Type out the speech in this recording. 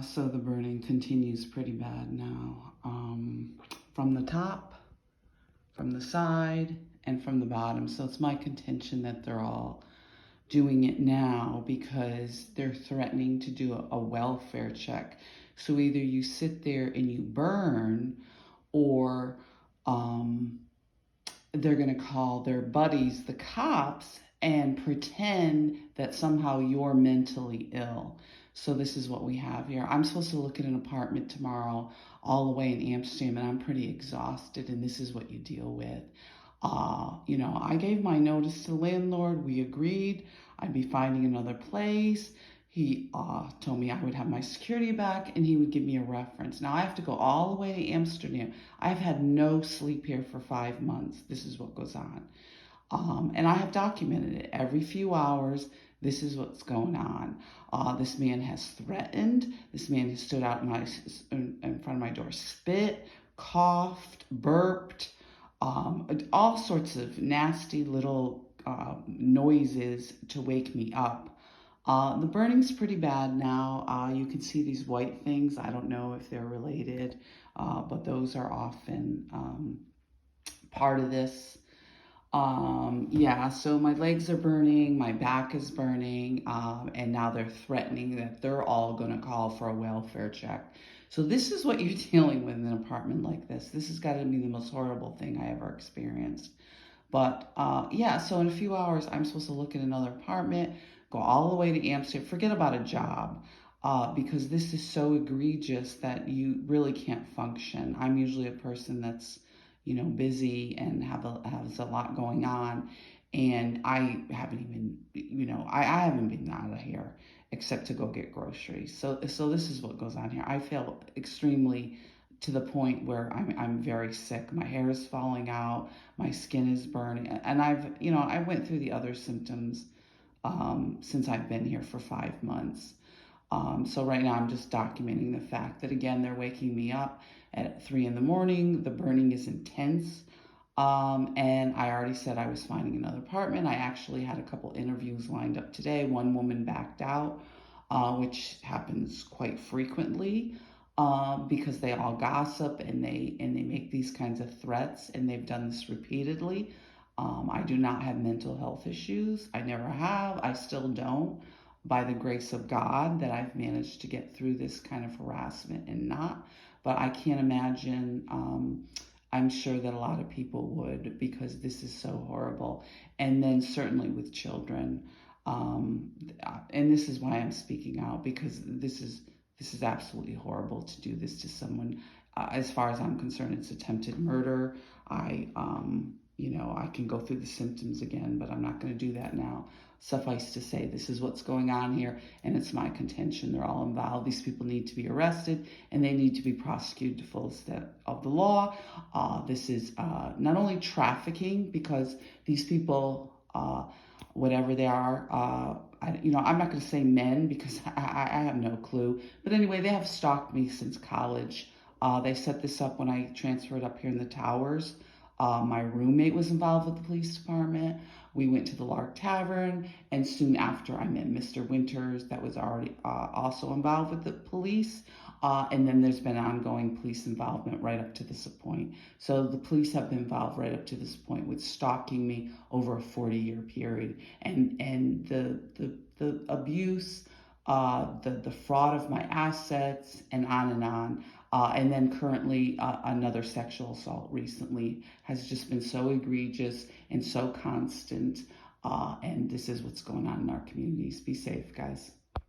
So the burning continues pretty bad now. From the top, from the side, and from the bottom. So it's my contention that they're all doing it now because they're threatening to do a welfare check. So either you sit there and you burn, or um, they're going to call their buddies, the cops, and pretend that somehow you're mentally ill. So this is what we have here. I'm supposed to look at an apartment tomorrow all the way in Amsterdam, and I'm pretty exhausted, and this is what you deal with. I gave my notice to the landlord. We agreed I'd be finding another place. He told me I would have my security back and he would give me a reference. Now I have to go all the way to Amsterdam. I've had no sleep here for 5 months. This is what goes on. And I have documented it every few hours. This is what's going on. This man has threatened. This man has stood out in front of my door, spit, coughed, burped, all sorts of nasty little noises to wake me up. The burning's pretty bad now. You can see these white things. I don't know if they're related, but those are often part of this. Yeah, so my legs are burning, my back is burning, and now they're threatening that they're all going to call for a welfare check. So this is what you're dealing with in an apartment like this. This has got to be the most horrible thing I ever experienced. But yeah, so in a few hours, I'm supposed to look at another apartment, go all the way to Amsterdam, forget about a job, because this is so egregious that you really can't function. I'm usually a person that's, busy and has a lot going on. And I haven't even, I haven't been out of here except to go get groceries. So this is what goes on here. I feel extremely to the point where I'm very sick. My hair is falling out, my skin is burning, and I went through the other symptoms since I've been here for 5 months. So right now I'm just documenting the fact that, again, they're waking me up at 3 in the morning. The burning is intense. And I already said I was finding another apartment. I actually had a couple interviews lined up today. One woman backed out, which happens quite frequently, because they all gossip and they make these kinds of threats, and they've done this repeatedly. I do not have mental health issues. I never have. I still don't. By the grace of God, that I've managed to get through this kind of harassment and not. But I can't imagine, I'm sure that a lot of people would, because this is so horrible. And then certainly with children. And this is why I'm speaking out, because this is absolutely horrible to do this to someone. As far as I'm concerned, it's attempted murder. I can go through the symptoms again, but I'm not going to do that now. Suffice to say, this is what's going on here, and it's my contention. They're all involved. These people need to be arrested, and they need to be prosecuted to the full extent of the law. This is not only trafficking, because these people, whatever they are, I'm not going to say men, because I have no clue. But anyway, they have stalked me since college. They set this up when I transferred up here in the towers. My roommate was involved with the police department. We went to the Lark Tavern, and soon after I met Mr. Winters, that was already also involved with the police. And then there's been ongoing police involvement right up to this point. So the police have been involved right up to this point with stalking me over a 40-year period. And the abuse, the fraud of my assets, and on and on. And then currently another sexual assault recently has just been so egregious and so constant. And this is what's going on in our communities. Be safe, guys.